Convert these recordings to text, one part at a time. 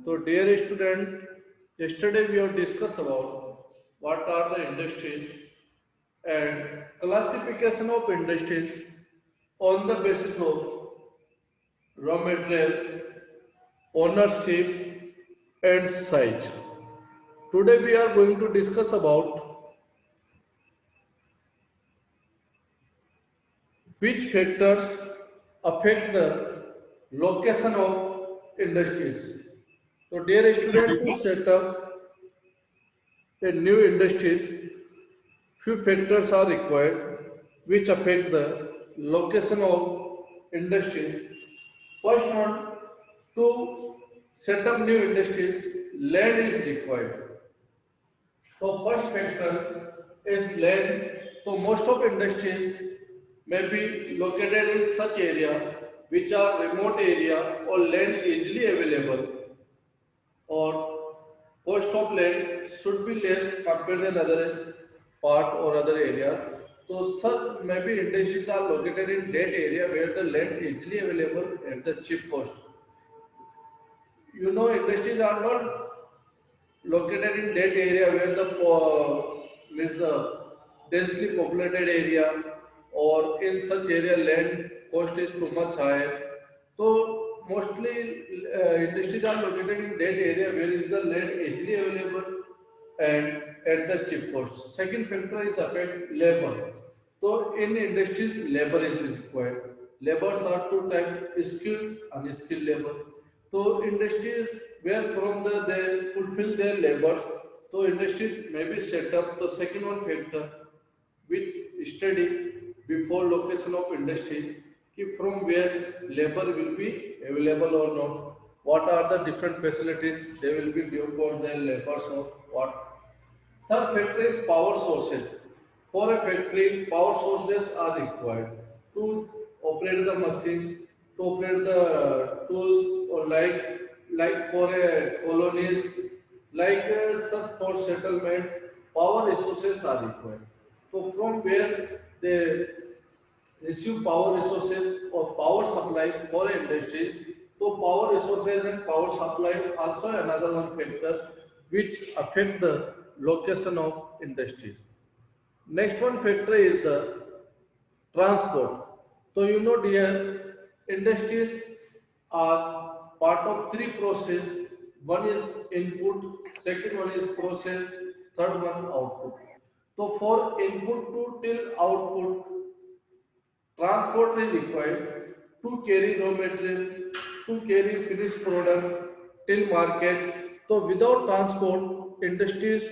So, dear student, yesterday we have discussed about what are the industries and classification of industries on the basis of raw material, ownership, and size. Today we are going to discuss about which factors affect the location of industries. So, dear student, to set up a new industries, few factors are required which affect the location of industries. First one, to set up new industries, land is required. So first factor is land. So most of industries may be located in such area which are remote area or land easily available or cost of land should be less compared than other part or other area. So such maybe industries are located in that area where the land easily available at the cheap cost. You know, industries are not located in that area where the means the densely populated area or in such area land cost is too much high. So mostly industries are located in that area where is the land easily available and at the cheap cost. Second factor is affect labor. So in industries labor is required. Labors are two types, skilled and unskilled labor. So industries where from they fulfill their labors, so industries may be set up. The second one factor which study before location of industry कि from where labor will be available or not. What are the different facilities they will be due for their labors or what. Third factor is power sources. For a factory, power sources are required to operate the machines, to operate the tools, or like for a colonies, like such for settlement, power resources are required. So from where they receive power resources or power supply for industry. So power resources and power supply also another one factor which affect the location of industries. Next one factor is the transport. So you know dear, industries are part of three process. One is input, second one is process, third one output. So for input to till output, transport is required to carry raw material, to carry finished product till market. So without transport, industries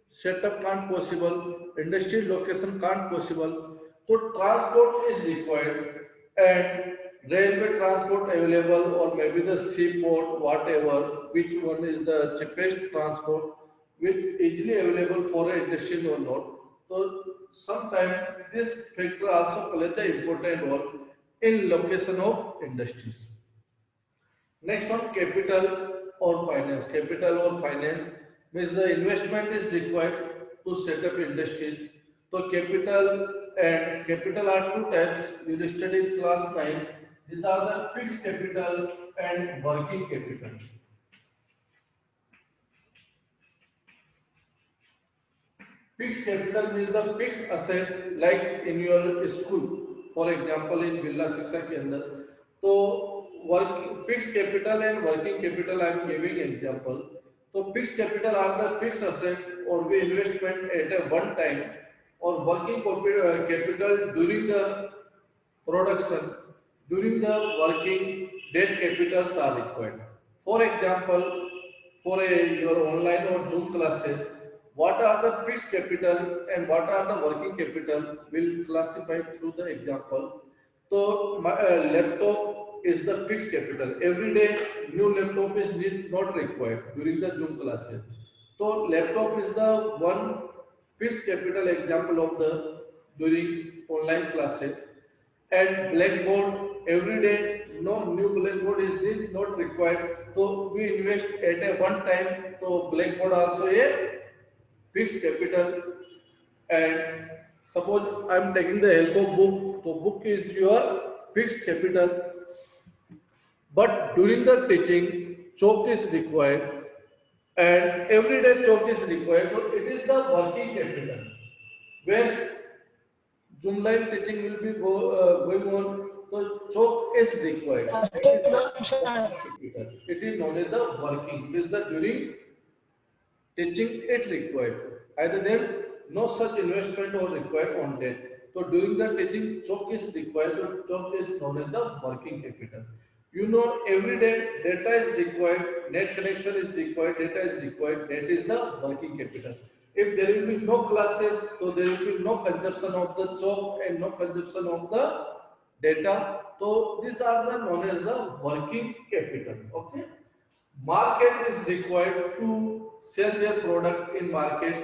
setup can't possible, industry location can't possible. So transport is required and railway transport available or maybe the seaport, whatever, which one is the cheapest transport, which easily available for an industry or not. So sometimes this factor also play the important role in location of industries. Next one, capital or finance. Capital or finance means the investment is required to set up industries. So capital are two types. You will study in class 9. These are the fixed capital and working capital. Fixed capital means the fixed asset like in your school. For example, in Birla Shiksha Kendra. So, fixed capital and working capital I am giving example. So, fixed capital are the fixed asset or we investment at a one time or working capital during the production, during the working, debt capitals are required. For example, for your online or Zoom classes, what are the fixed capital and what are the working capital will classify through the example. So my laptop is the fixed capital. Every day new laptop is not required during the Zoom classes. So laptop is the one fixed capital example of the during online classes and blackboard every day no new blackboard is not required so we invest at a one time so blackboard also a fixed capital and suppose I'm taking the help of book so book is your fixed capital but during the teaching choke is required and everyday choke is required. So it is the working capital. When Zoom live teaching will be going on, so choke is required. It is the working capital. It is known as the working. It is the during teaching it required. Either then, no such investment or required on that. So during the teaching, choke is required. So choke is known as the working capital. You know, every day data is required, net connection is required, data is required. That is the working capital. If there will be no classes, so there will be no consumption of the choke and no consumption of the data. So these are the known as the working capital. Okay. Market is required to sell their product in market.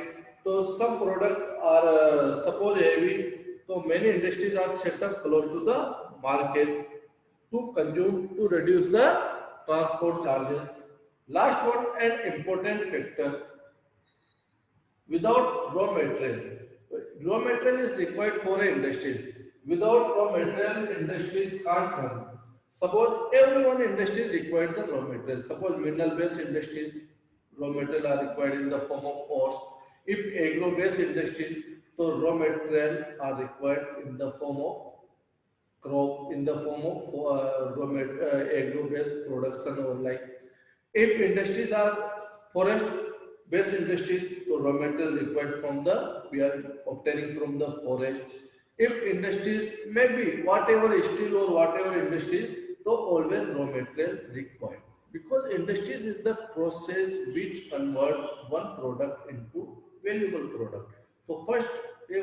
So some product are suppose heavy. So many industries are set up close to the market to consume to reduce the transport charges. Last one and important factor, without raw material. Raw material is required for an industry. Without raw material, industries can't run. Suppose everyone industry required the raw material. Suppose mineral-based industries, raw material are required in the form of ores. If agro-based industries, so raw material are required in the form of crop, in the form of agro-based production or like if industries are forest-based industries, so raw material required from the we are obtaining from the forest. If industries maybe whatever steel or whatever industry, so always raw material required because industries is the process which convert one product into valuable product. So first a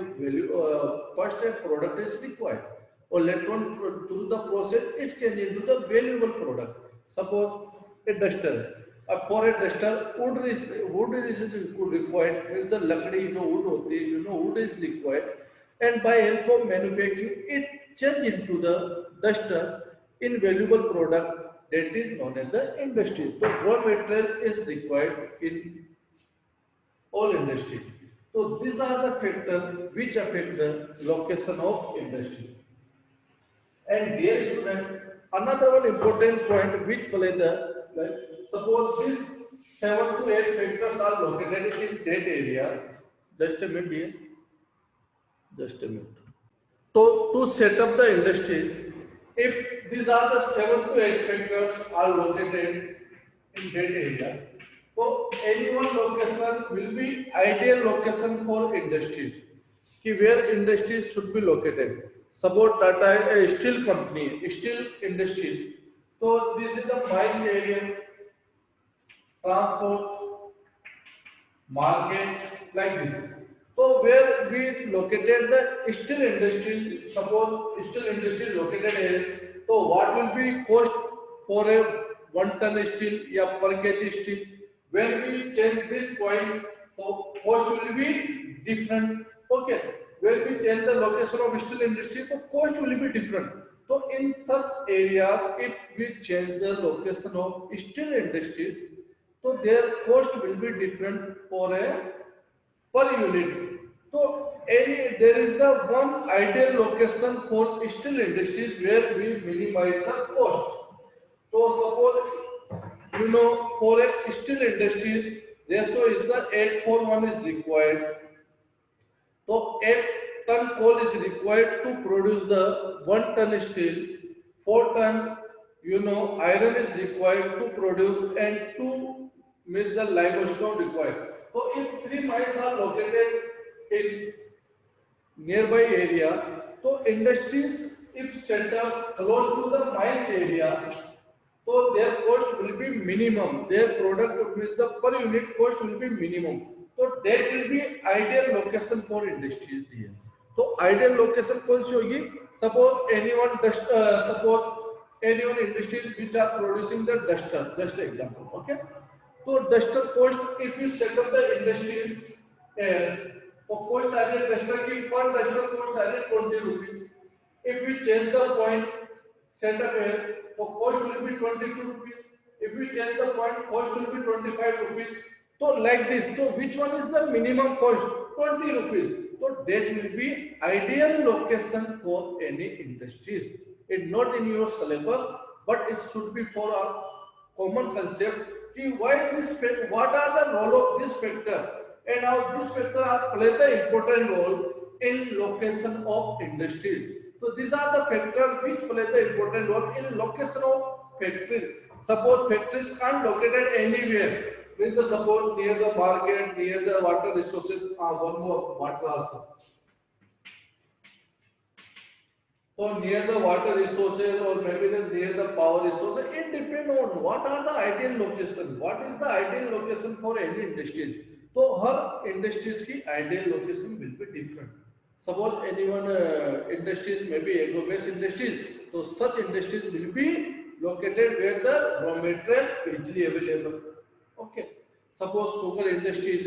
product is required or later on through the process it's changed into the valuable product. Suppose a duster. For a duster, wood is required. Means the lakdi, wood hoti, wood is required. And by help of manufacturing, it change into the duster in valuable product that is known as the industry. So raw material is required in all industry. So these are the factors which affect the location of industry. And dear student, another one important point which play the like suppose these 7 to 8 factors are located in that area. Just a minute here. Just a minute. To set up the industry, if these are the 7 to 8 factors are located in that area, so any one location will be ideal location for industries. कि where industries should be located. Suppose Tata a steel company, steel industry. So this is the mines area, transport, market, like this. So where we located the steel industry, suppose steel industry is located here, so what will be cost for a 1 ton steel या per kg steel? When we change this point, so cost will be different. Okay. When we change the location of steel industry, the cost will be different. So in such areas, if we change the location of steel industries, so their cost will be different for a per unit. So there is the one ideal location for steel industries where we minimize the cost. So suppose for a steel industries ratio is the 8:1 is required. So 8 ton coal is required to produce the 1 ton steel. 4 ton, iron is required to produce, and 2 means the limestone required. So if 3 mines are located in nearby area, so industries if set up close to the mines area, so their cost will be minimum. Their product means the per unit cost will be minimum. So that will be ideal location for industries there. So ideal location कौन सी होगी? Suppose anyone industries which are producing the duster. Just example, okay? So duster cost if you set up the industry, तो cost आ जाए duster की per duster cost आ जाए 20 rupees. If we change the point set up here, so cost will be 22 rupees. If we change the point, cost will be 25 rupees. So like this, so which one is the minimum cost? 20 rupees. So that will be ideal location for any industries. It's not in your syllabus, but it should be for our common concept कि why this what are the role of this factor and how this factor are play the important role in location of industries. So these are the factors which play the important role in location of factories. Suppose factories can't located anywhere. Means the suppose near the market, near the water resources, one more water also. So near the water resources or maybe near the power resources, it depends on what are the ideal location. What is the ideal location for any industry? So her industries की ideal location will be different. Suppose anyone industries maybe agro-based industries, so such industries will be located where the raw material easily available. Okay. Suppose sugar industries,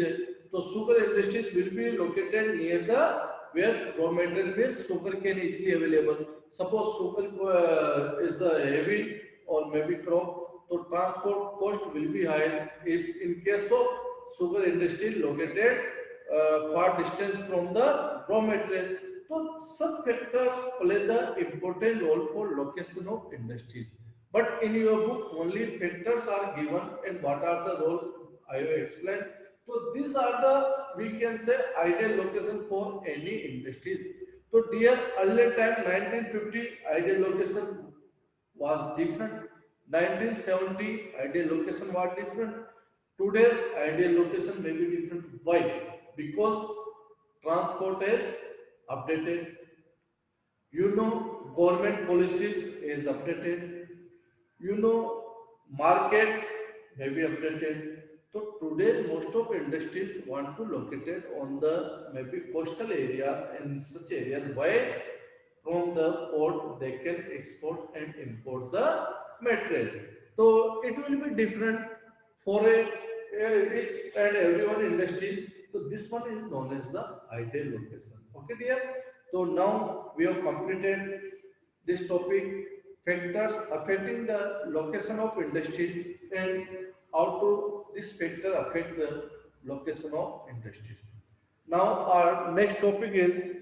so sugar industries will be located near the where raw material is sugar cane easily available. Suppose sugar is the heavy or maybe crop, so transport cost will be high. If in case of sugar industry located far distance from the raw material, so such factors play the important role for location of industries. But in your book, only factors are given and what are the role I have explained. So these are the we can say ideal location for any industry. So dear earlier time 1950 ideal location was different. 1970 ideal location was different. Today's ideal location may be different. Why? Because transport is updated. You know, government policies is updated. You know, market may be updated. So today, most of industries want to locate it on the maybe coastal areas and such areas. Why? From the port they can export and import the material. So it will be different for each and everyone industry. So this one is known as the ideal location. Okay, dear. So now we have completed this topic factors affecting the location of industries and how to this factor affect the location of industries. Now our next topic is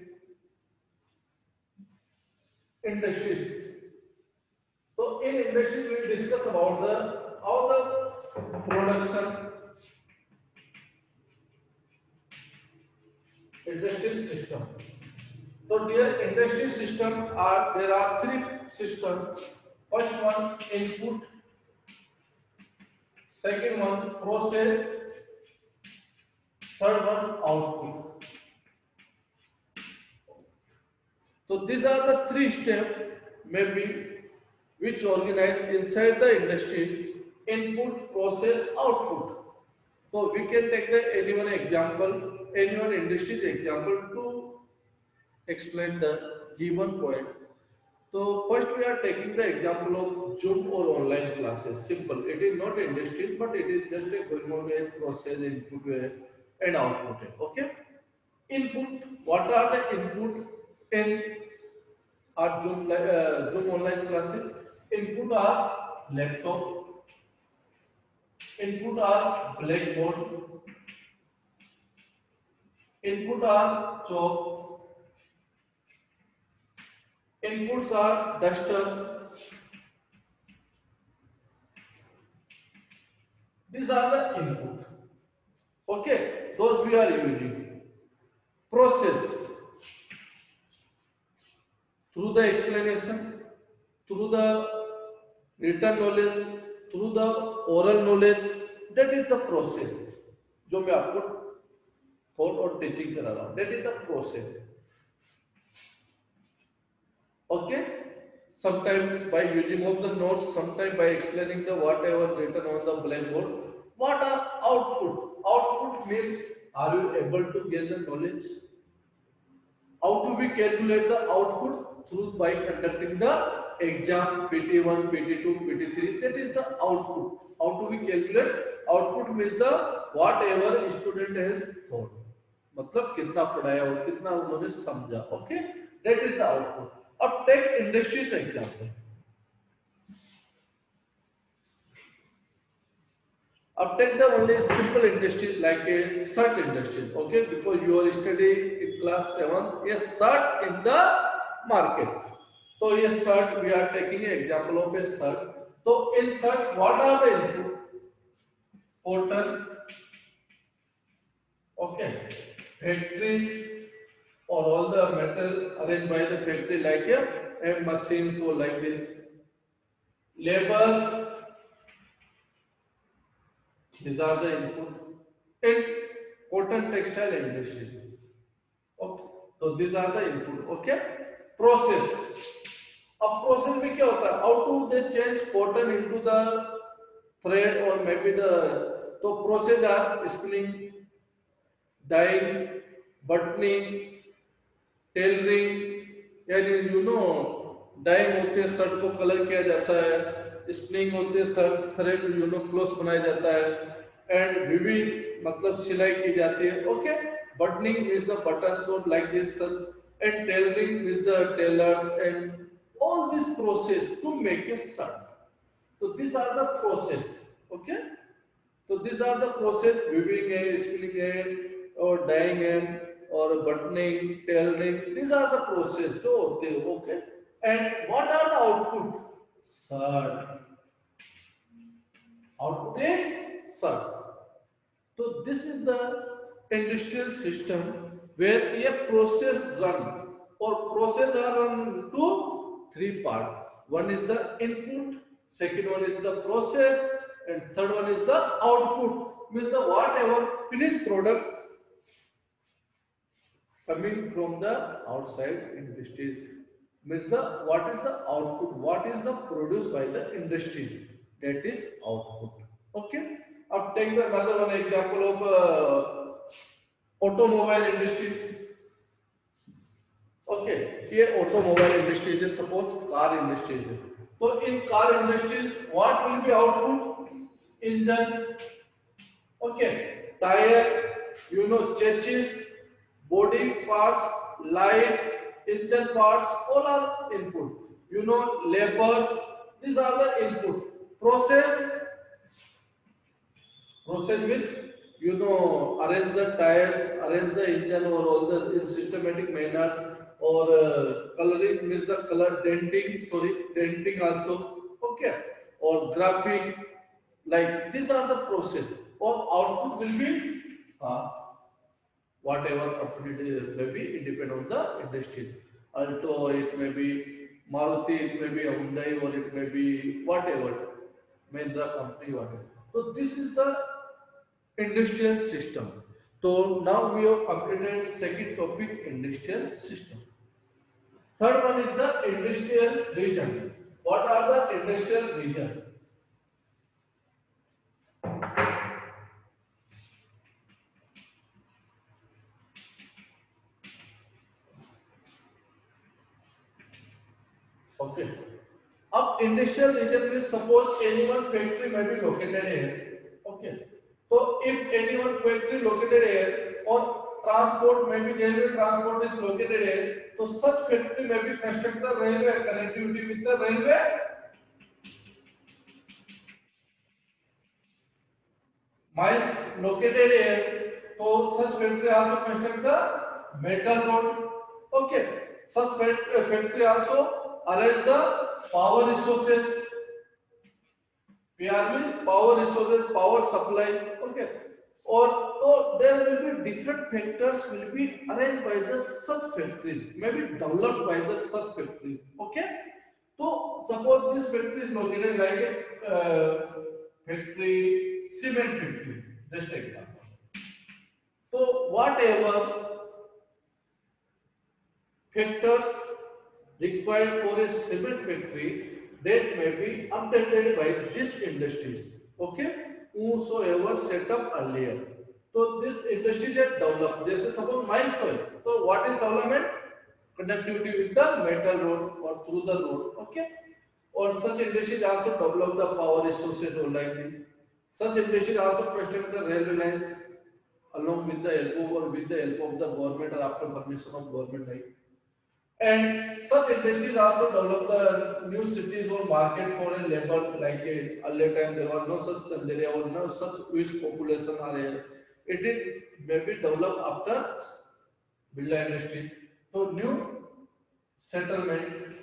industries. So in industries we will discuss about the how the production industry system. So dear industry system are there are three systems. First one input, second one process, third one output. So these are the three steps maybe which organize inside the industries input, process, output. So we can take the any one example, any one industry's example to explain the given point. So first we are taking the example of Zoom or online classes. Simple. It is not industries, but it is just a going on a process input and output. Okay. Input. What are the input in our Zoom online classes? Input are laptop. Input are blackboard. Input are chalk. Inputs are duster. These are the input. Okay, those we are using. Process through the explanation, through the written knowledge, through the oral knowledge. That is the process. जो मैं आपको thought और teaching करा रहा हूँ. That is the process. Okay. Sometime by using of the notes, sometime by explaining the whatever written on the blackboard. What are output? Output means are you able to gain the knowledge? How do we calculate the output? Through by conducting the exam PT1, PT2, PT3. That is the output. How do we calculate? Output means the whatever student has thought. मतलब कितना पढ़ाया और कितना उन्होंने समझा. Okay, that is the output. अब take industries example. अब take the only simple industries like a shirt industry, okay? Because you are studying in class 7, a shirt in the market. So a shirt, we are taking an example of a shirt. So in such, what are the input? Cotton, okay, factories or all the metal arranged by the factory like a machine, so like this. Labor, these are the input in cotton textile industry. Okay, so these are the input. Okay, process. अब process में क्या होता है? How to they change cotton into the thread or maybe the तो process are spinning, dyeing, buttoning, tailoring, यानी dying होते हैं shirt को कलर किया जाता है, स्पिनिंग होते हैं शर्ट थ्रेड क्लोथ बनाया जाता है, एंड विविंग मतलब सिलाई की जाती है. Okay, buttoning means the buttons और like this, and tailoring means the tailors, and all this process to make a shirt. So these are the process. Okay, so these are the process: weaving and spinning and or dyeing and or buttoning, tailoring. These are the process. So okay. And what are the output? Shirt. Output is shirt. So this is the industrial system where a process run or process are run to three parts. One is the input, second one is the process, and third one is the output. Means the whatever finished product coming from the outside industry. Means the what is the output? What is the produced by the industry? That is output. Okay. Now take the another one example of automobile industries. Okay, here automobile industries is suppose car industries. So in car industries, what will be output? Engine, okay, tire, chassis, body parts, light, engine parts, all are input. Labors, these are the input. Process means arrange the tires, arrange the engine or all the in systematic manners, or coloring means the color denting, sorry, denting also, okay, or graphing, like these are the process. Or output will be whatever company it is, may be it depend on the industries. Alto, it may be Maruti, it may be Hyundai, or it may be whatever, Mahindra company, whatever. So this is the industrial system. So now we have completed second topic, industrial system. Third one is the industrial region. What are the industrial region? Okay. Up industrial region means suppose any one factory may be located here. Okay. So if any one factory located here or transport, maybe railway transport is located here, so such factory may be construct the railway connectivity with the railway mines located here. So such factory also construct the metal road. Okay. Such factory also arrange the power resources. PR means power resources, power supply. Okay. Or there will be different factors will be arranged by the such factories, maybe developed by the such factories. Okay. So suppose this factory is located like a factory, cement factory. Just example. So whatever factors required for a cement factory that may be updated by these industries. Okay, whosoever set up earlier. So this industries are developed. This is suppose milestone. So what is development? Connectivity with the metal road or through the road. Okay, or such industries also develop the power resources or like this. Such industries also construct the railway lines along with the help or with the help of the government or after permission of government, right? And such industries also develop the new cities or market for a labor like a earlier time there was no such area or no such huge population are here. It is maybe developed after Birla industry. So new settlement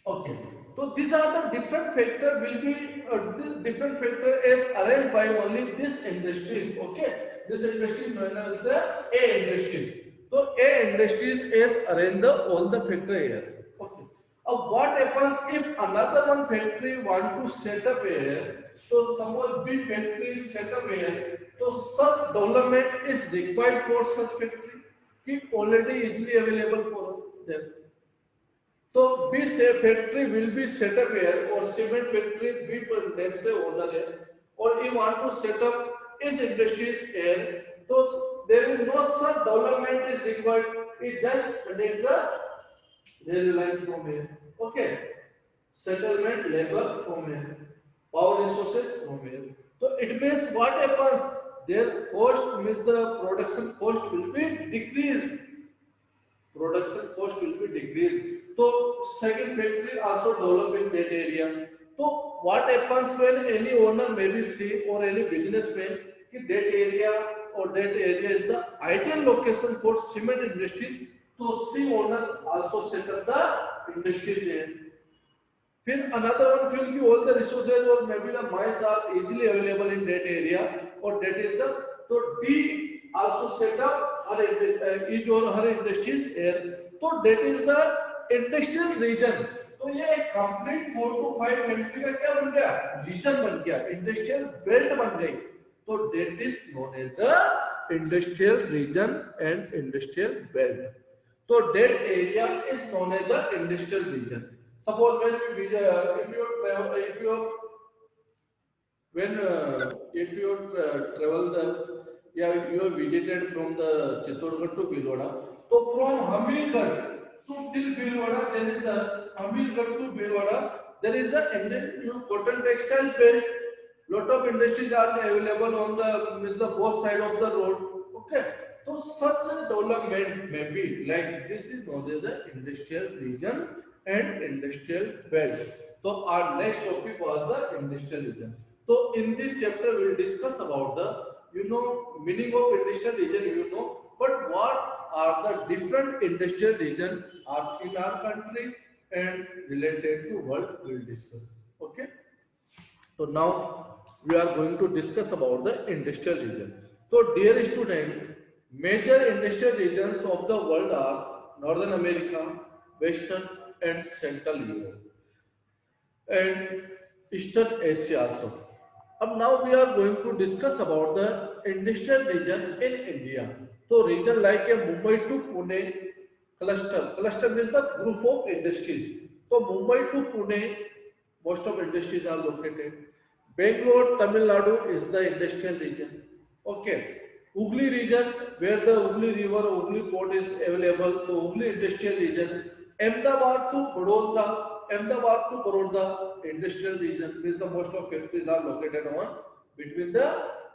Okay. So these are the different factor will be the different factor is arranged by only this industry. Okay. This industry known as the A industries. So A industries is arrange the all the factor here. Okay. What happens if another one factory want to set up here? So suppose B factory set up here. So such development is required for such factory. Keep already easily available for them. So B say factory will be set up here or cement factory B पर name से owner है और he want to set up his industries here. So there is no such development is required. He just connect the railway line from here. Okay. Settlement labor from here. Power resources from here. So it means what happens? Their cost means the production cost will be decreased, production cost will be decreased. So second factory also develop in that area. So what happens when any owner maybe see or any businessman कि that area or that area is the ideal location for cement industry, so see owner also set up the industries here. फिर another one feel कि all the resources or maybe the mines are easily available in that area or that is the so D also set up her each or her industries here. So that is the industrial region. तो ये एक complete 4 to 5 country का क्या बन गया reason बन गया industrial belt बन गई तो that is known as the industrial region and industrial belt. So that area is known as the industrial region. Suppose when we if you when if you travel the yeah you have visited from the Chittorgarh to Bhilwara, so from Hamirgarh to till Bhilwara there is the Hamirgarh to Bhilwara there is the cotton textile belt. Lot of industries are available on the means the both side of the road. Okay, so such a development may be like this is known as the industrial region and industrial belt. So our next topic was the industrial region. So in this chapter we will discuss about the meaning of industrial region but what are the different industrial region are in our country and related to world we will discuss. Okay. So now we are going to discuss about the industrial region. So dear student, major industrial regions of the world are Northern America, Western and Central Europe and Eastern Asia also. Now we are going to discuss about the industrial region in India. So region like a Mumbai to Pune cluster. Cluster means the group of industries. So Mumbai to Pune, most of industries are located. Bangalore, Tamil Nadu is the industrial region. Okay. Hooghly region where the Hooghly river, Hooghly port is available. So Hooghly industrial region. Ahmedabad to Vadodara. Ahmedabad to Baroda industrial region means the most of factories are located on between the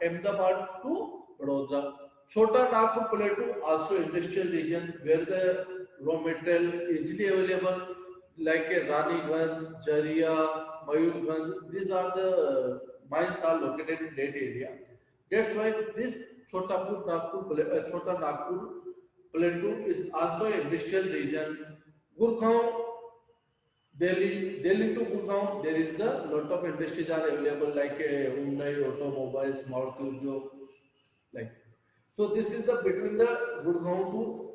Ahmedabad to Vadodara. Chota Nagpur Plateau also industrial region where the raw material easily available like a Raniganj, Jaria, Mayurganj. These are the mines are located in that area. That's why this Chota Nagpur Plateau is also an industrial region. Gurgaon Delhi to Gurgaon, there is the lot of industries are available like Hyundai, automobiles, Maruti Udyog, like. So this is the between the Gurgaon to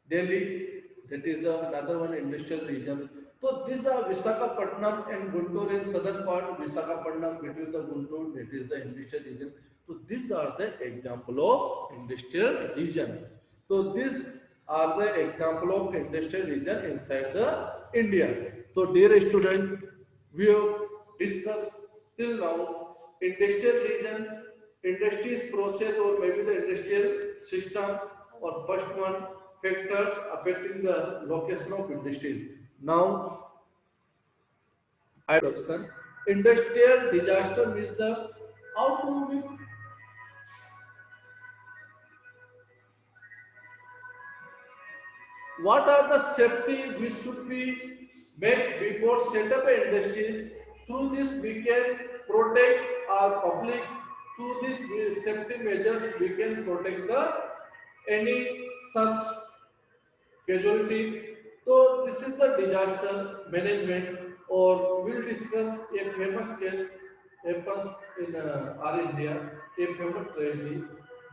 Delhi. That is the another one industrial region. So these are Visakhapatnam and Guntur in southern part. Visakhapatnam between the Guntur, that is the industrial region. So these are the example of industrial region. So these are the example of industrial region inside the India. So dear student, we have discussed till now industrial region, industries process or maybe the industrial system or first one factors affecting the location of industries. Now I introduction. Industrial disaster means the how do we what are the safety we should be make before set up an industry? Through this we can protect our public. Through these safety measures we can protect the any such casualty. So this is the disaster management, or we'll discuss a famous case happens in our India, a famous tragedy,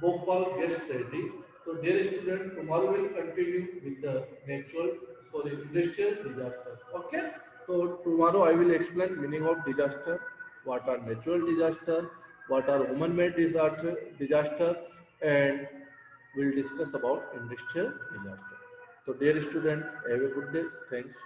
Bhopal gas tragedy. So dear student, tomorrow we'll continue with the industrial disasters. Okay. So tomorrow I will explain meaning of disaster, what are natural disaster, what are human-made disaster, and we'll discuss about industrial disaster. So dear student, have a good day. Thanks.